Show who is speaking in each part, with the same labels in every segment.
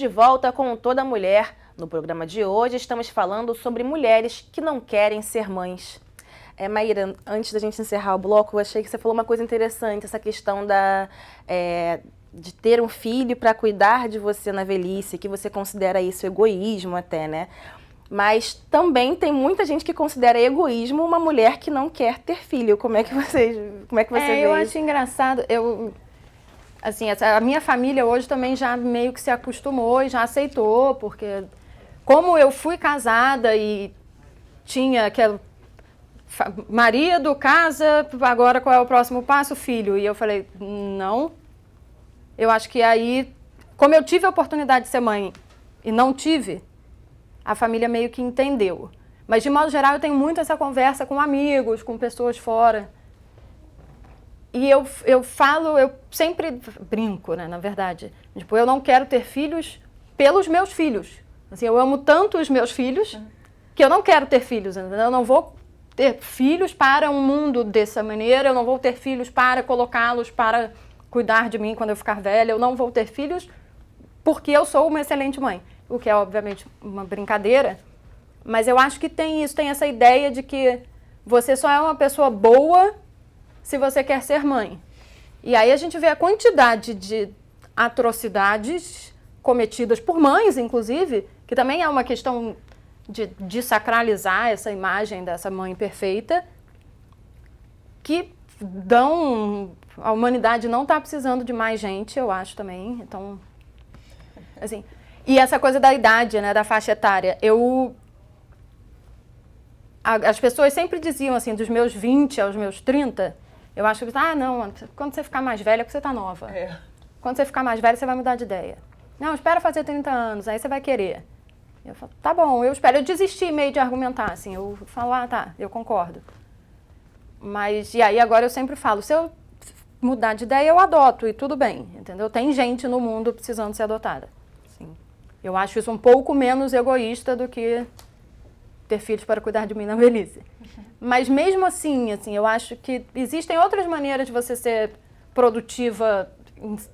Speaker 1: de volta com Toda Mulher. No programa de hoje estamos falando sobre mulheres que não querem ser mães. Maíra, antes da gente encerrar o bloco, eu achei que você falou uma coisa interessante, essa questão de ter um filho para cuidar de você na velhice, que você considera isso egoísmo até, né? Mas também tem muita gente que considera egoísmo uma mulher que não quer ter filho. Como é que você vê
Speaker 2: eu
Speaker 1: isso?
Speaker 2: acho engraçado. Assim, a minha família hoje também já meio que se acostumou e já aceitou, porque como eu fui casada e tinha aquele marido, casa, agora qual é o próximo passo? Filho. E eu falei, não. Eu acho que aí, como eu tive a oportunidade de ser mãe e não tive, a família meio que entendeu. Mas, de modo geral, eu tenho muito essa conversa com amigos, com pessoas fora. E eu sempre brinco, né, na verdade. Tipo, eu não quero ter filhos pelos meus filhos. Assim, eu amo tanto os meus filhos que eu não quero ter filhos. Entendeu? Eu não vou ter filhos para um mundo dessa maneira, eu não vou ter filhos para colocá-los para cuidar de mim quando eu ficar velha, eu não vou ter filhos porque eu sou uma excelente mãe. O que é, obviamente, uma brincadeira. Mas eu acho que tem essa ideia de que você só é uma pessoa boa se você quer ser mãe. E aí a gente vê a quantidade de atrocidades cometidas por mães, inclusive, que também é uma questão de sacralizar essa imagem dessa mãe perfeita, que a humanidade não está precisando de mais gente, eu acho também. Então, assim, e essa coisa da idade, né, da faixa etária, as pessoas sempre diziam assim, dos meus 20 aos meus 30, eu acho que, não, quando você ficar mais velha é porque você está nova. Quando você ficar mais velha, você vai mudar de ideia. Não, espera fazer 30 anos, aí você vai querer. Eu falo, tá bom, eu espero. Eu desisti meio de argumentar, assim, eu falo, tá, eu concordo. Mas, e aí agora eu sempre falo, se eu mudar de ideia, eu adoto, e tudo bem, entendeu? Tem gente no mundo precisando ser adotada. Sim. Eu acho isso um pouco menos egoísta do que ter filhos para cuidar de mim na velhice. Mas mesmo assim, eu acho que existem outras maneiras de você ser produtiva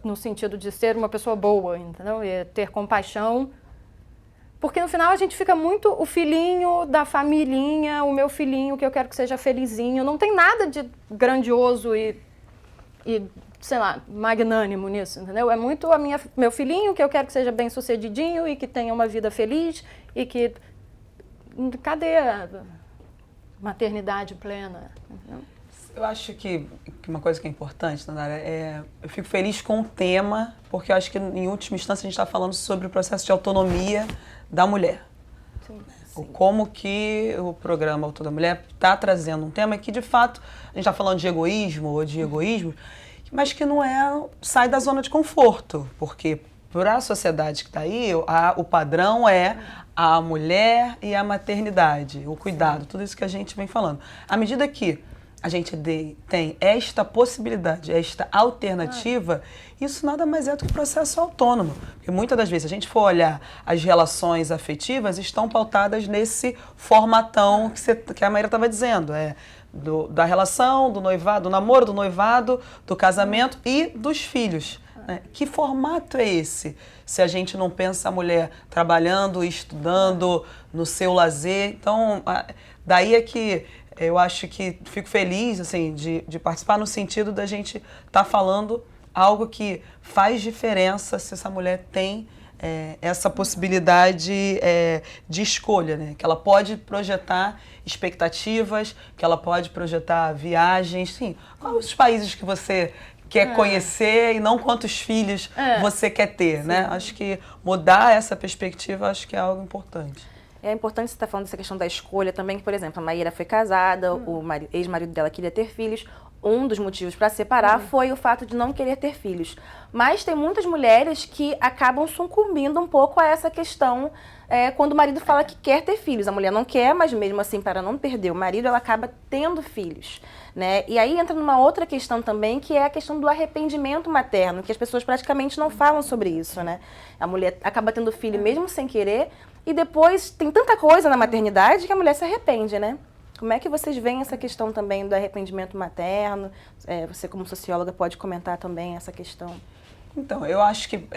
Speaker 2: no sentido de ser uma pessoa boa, entendeu? E ter compaixão. Porque no final a gente fica muito o filhinho da familhinha, o meu filhinho que eu quero que seja felizinho. Não tem nada de grandioso e sei lá, magnânimo nisso, entendeu? É muito meu filhinho que eu quero que seja bem sucedidinho e que tenha uma vida feliz e que... Cadê a maternidade plena? Entendeu?
Speaker 3: Eu acho que uma coisa que é importante, Dandara, eu fico feliz com o tema, porque eu acho que, em última instância, a gente está falando sobre o processo de autonomia da mulher. Sim. Como que o programa O Toda Mulher está trazendo um tema que, de fato, a gente está falando de egoísmo ou de egoísmo, mas que não sai da zona de conforto, porque para a sociedade que está aí, o padrão é a mulher e a maternidade, o cuidado, tudo isso que a gente vem falando. À medida que a gente tem esta possibilidade, esta alternativa, isso nada mais é do que processo autônomo. Porque muitas das vezes, se a gente for olhar, as relações afetivas estão pautadas nesse formatão que a Maíra estava dizendo. Da relação, do noivado, do namoro, do noivado, do casamento e dos filhos. Né? Que formato é esse? Se a gente não pensa a mulher trabalhando e estudando no seu lazer. Então, daí é que eu acho que fico feliz assim, de participar no sentido da gente estar falando algo que faz diferença se essa mulher tem essa possibilidade de escolha, né? Que ela pode projetar expectativas, que ela pode projetar viagens, sim. Quais os países que você quer conhecer e não quantos filhos você quer ter, né? Acho que mudar essa perspectiva acho que é algo importante.
Speaker 1: É importante você estar falando dessa questão da escolha também, que, por exemplo, a Maíra foi casada, o ex-marido dela queria ter filhos. Um dos motivos para separar foi o fato de não querer ter filhos. Mas tem muitas mulheres que acabam sucumbindo um pouco a essa questão quando o marido fala que quer ter filhos. A mulher não quer, mas mesmo assim, para não perder o marido, ela acaba tendo filhos. Né? E aí entra numa outra questão também, que é a questão do arrependimento materno, que as pessoas praticamente não falam sobre isso. Né? A mulher acaba tendo filho mesmo sem querer, e depois tem tanta coisa na maternidade que a mulher se arrepende, né? Como é que vocês veem essa questão também do arrependimento materno? Você, como socióloga, pode comentar também essa questão?
Speaker 3: Então, eu acho que,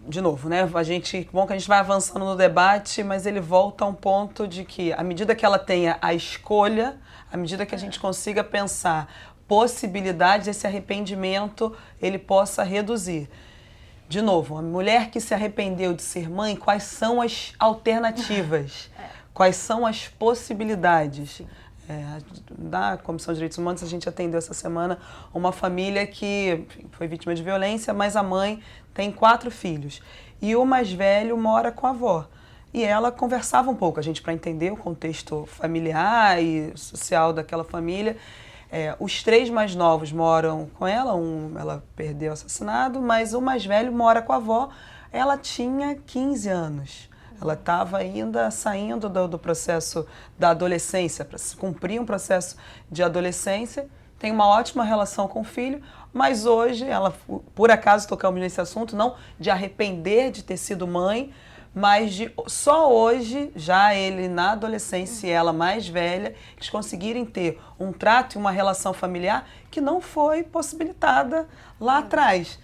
Speaker 3: de novo, né, bom que a gente vai avançando no debate, mas ele volta a um ponto de que, à medida que ela tenha a escolha, à medida que a gente consiga pensar possibilidades, esse arrependimento, ele possa reduzir. De novo, a mulher que se arrependeu de ser mãe, quais são as alternativas? Quais são as possibilidades? Da Comissão de Direitos Humanos, a gente atendeu essa semana uma família que foi vítima de violência, mas a mãe tem 4 filhos. E o mais velho mora com a avó. E ela conversava um pouco, a gente, para entender o contexto familiar e social daquela família. Os 3 mais novos moram com ela, ela perdeu assassinado, mas o mais velho mora com a avó. Ela tinha 15 anos. Ela estava ainda saindo do processo da adolescência, para cumprir um processo de adolescência, tem uma ótima relação com o filho, mas hoje, ela, por acaso tocamos nesse assunto, não de arrepender de ter sido mãe, mas de só hoje, já ele na adolescência e ela mais velha, eles conseguirem ter um trato e uma relação familiar que não foi possibilitada lá atrás.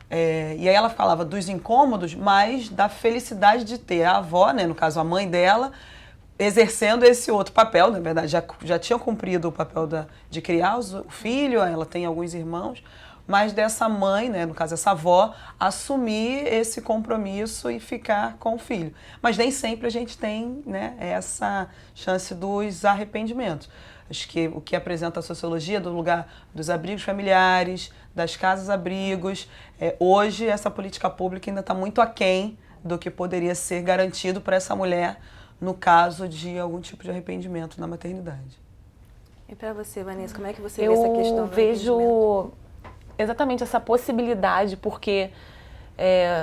Speaker 3: E aí ela falava dos incômodos, mas da felicidade de ter a avó, né, no caso a mãe dela, exercendo esse outro papel. Na verdade, já tinha cumprido o papel de criar o filho, ela tem alguns irmãos, mas dessa mãe, né, no caso essa avó, assumir esse compromisso e ficar com o filho. Mas nem sempre a gente tem, né, essa chance dos arrependimentos. Acho que o que apresenta a sociologia do lugar dos abrigos familiares, das casas-abrigos, hoje essa política pública ainda está muito aquém do que poderia ser garantido para essa mulher no caso de algum tipo de arrependimento na maternidade.
Speaker 1: E para você, Vanessa, como é que você vê essa questão?
Speaker 4: Eu vejo exatamente essa possibilidade, porque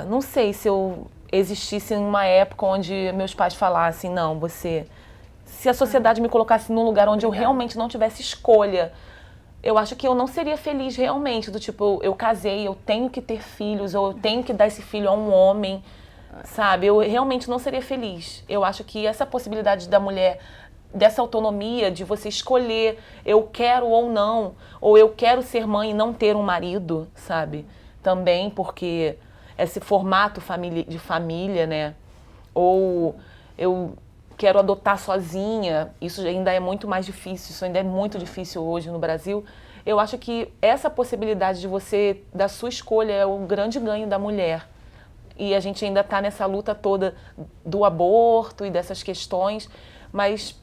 Speaker 4: não sei se eu existisse em uma época onde meus pais falassem, não, você... Se a sociedade me colocasse num lugar onde eu realmente não tivesse escolha, eu acho que eu não seria feliz realmente, do tipo, eu casei, eu tenho que ter filhos, ou eu tenho que dar esse filho a um homem, sabe? Eu realmente não seria feliz. Eu acho que essa possibilidade da mulher, dessa autonomia de você escolher, eu quero ou não, ou eu quero ser mãe e não ter um marido, sabe? Também porque esse formato de família, né? Ou eu quero adotar sozinha, isso ainda é muito mais difícil, isso ainda é muito difícil hoje no Brasil. Eu acho que essa possibilidade de você, da sua escolha, é o grande ganho da mulher. E a gente ainda está nessa luta toda do aborto e dessas questões, mas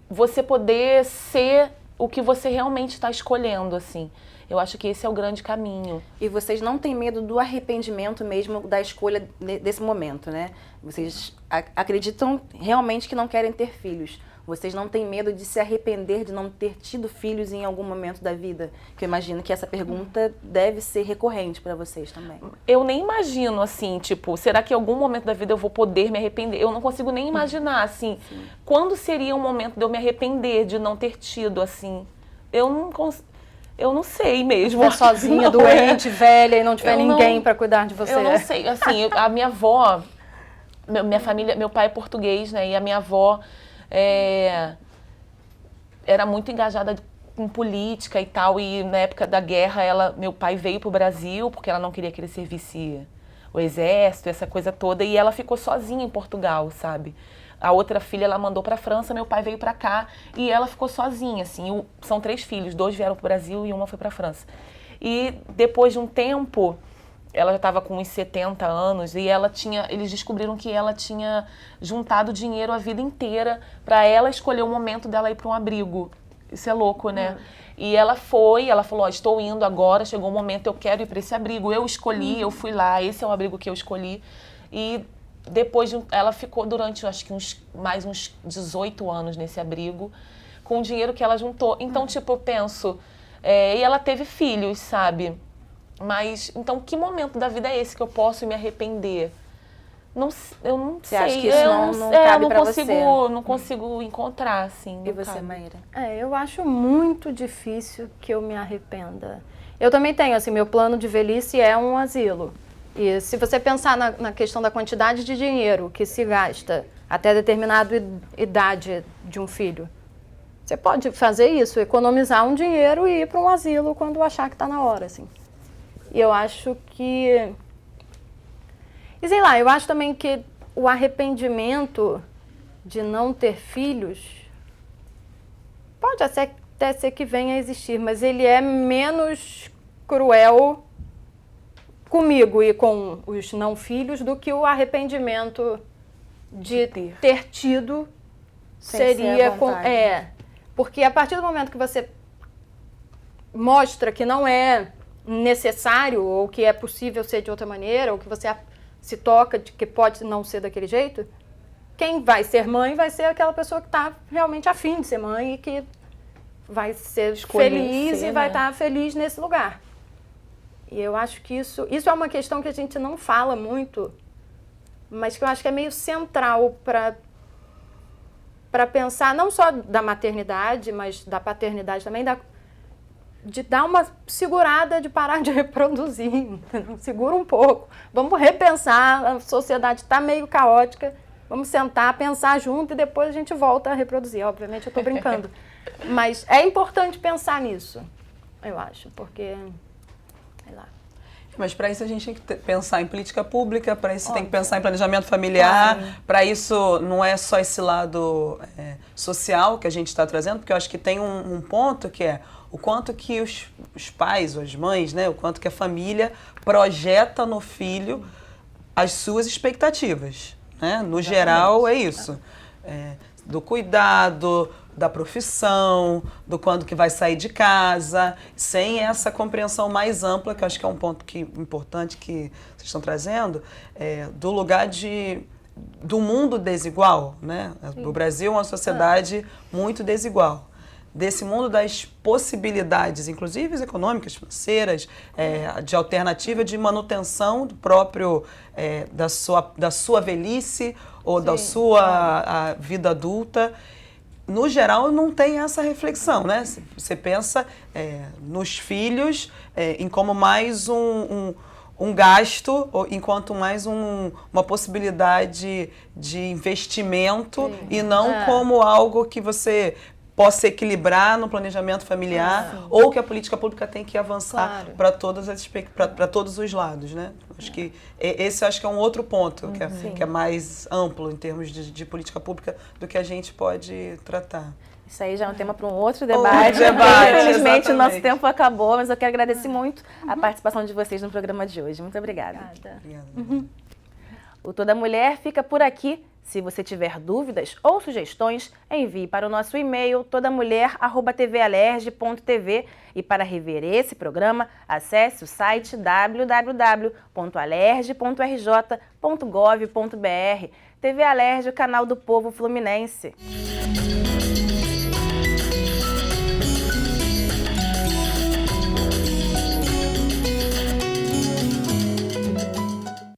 Speaker 4: você poder ser o que você realmente está escolhendo, assim. Eu acho que esse é o grande caminho.
Speaker 1: E vocês não têm medo do arrependimento mesmo da escolha desse momento, né? Vocês acreditam realmente que não querem ter filhos. Vocês não têm medo de se arrepender de não ter tido filhos em algum momento da vida? Que eu imagino que essa pergunta deve ser recorrente para vocês também.
Speaker 4: Eu nem imagino, assim, tipo, será que em algum momento da vida eu vou poder me arrepender? Eu não consigo nem imaginar, assim, quando seria o momento de eu me arrepender de não ter tido, assim. Eu não sei mesmo.
Speaker 2: Ficar sozinha,
Speaker 4: não,
Speaker 2: doente, velha e não tiver ninguém para cuidar de você.
Speaker 4: Eu não sei, assim, a minha avó, minha família, meu pai é português, né, e a minha avó era muito engajada com política e tal, e na época da guerra, meu pai veio pro Brasil, porque ela não queria que ele servisse o exército, essa coisa toda, e ela ficou sozinha em Portugal, sabe? A outra filha ela mandou para a França, meu pai veio para cá e ela ficou sozinha, assim. São 3 filhos, 2 vieram para o Brasil e uma foi para a França. E depois de um tempo, ela já estava com uns 70 anos e eles descobriram que ela tinha juntado dinheiro a vida inteira para ela escolher o momento dela ir para um abrigo. Isso é louco, né? E ela falou, estou indo agora, chegou o momento, eu quero ir para esse abrigo. Eu escolhi, eu fui lá, esse é o abrigo que eu escolhi. E depois ela ficou durante, acho que mais uns 18 anos nesse abrigo, com o dinheiro que ela juntou. Então, tipo, eu penso, e ela teve filhos, sabe? Mas, então, que momento da vida é esse que eu posso me arrepender? Eu não sei.
Speaker 1: Acha que isso não cabe pra você?
Speaker 4: Não consigo encontrar, assim.
Speaker 1: E você, Maíra?
Speaker 2: Eu acho muito difícil que eu me arrependa. Eu também tenho, assim, meu plano de velhice é um asilo. E se você pensar na questão da quantidade de dinheiro que se gasta até determinada idade de um filho, você pode fazer isso, economizar um dinheiro e ir para um asilo quando achar que está na hora, assim. E eu acho que... E sei lá, eu acho também que o arrependimento de não ter filhos pode até ser que venha a existir, mas ele é menos cruel comigo e com os não filhos do que o arrependimento de ter tido seria com... porque a partir do momento que você mostra que não é necessário ou que é possível ser de outra maneira ou que você se toca de que pode não ser daquele jeito, quem vai ser mãe vai ser aquela pessoa que está realmente afim de ser mãe e que vai ser feliz e vai estar feliz nesse lugar. E eu acho que isso é uma questão que a gente não fala muito, mas que eu acho que é meio central para pensar não só da maternidade, mas da paternidade também, de dar uma segurada, de parar de reproduzir. Segura um pouco. Vamos repensar, a sociedade está meio caótica, vamos sentar, pensar junto e depois a gente volta a reproduzir. Obviamente eu estou brincando. Mas é importante pensar nisso, eu acho, porque... sei lá.
Speaker 3: Mas para isso a gente tem que pensar em política pública, para isso tem que pensar em planejamento familiar, para isso não é só esse lado social que a gente está trazendo, porque eu acho que tem um ponto que é o quanto que os pais, ou as mães, né, o quanto que a família projeta no filho as suas expectativas. Né? No geral é isso, do cuidado, da profissão, do quando que vai sair de casa, sem essa compreensão mais ampla, que eu acho que é um ponto importante que vocês estão trazendo, do lugar do mundo desigual, né? O Brasil é uma sociedade muito desigual. Desse mundo das possibilidades, inclusive econômicas, financeiras, de alternativa de manutenção do próprio, da sua velhice ou da sua vida adulta. No geral, não tem essa reflexão, né? Você pensa nos filhos em como mais um gasto, enquanto mais uma possibilidade de investimento e não como algo que você possa equilibrar no planejamento familiar ou que a política pública tem que avançar para todos os lados, né? Acho que esse é um outro ponto que é mais amplo em termos de política pública do que a gente pode tratar.
Speaker 1: Isso aí já é um tema para um outro debate. Infelizmente o nosso tempo acabou, mas eu quero agradecer muito a participação de vocês no programa de hoje. Muito obrigada.
Speaker 3: Obrigada.
Speaker 1: O Toda Mulher fica por aqui. Se você tiver dúvidas ou sugestões, envie para o nosso e-mail todamulher@tvalerj.tv e para rever esse programa, acesse o site www.alerj.rj.gov.br. TV Alerj, o canal do povo fluminense.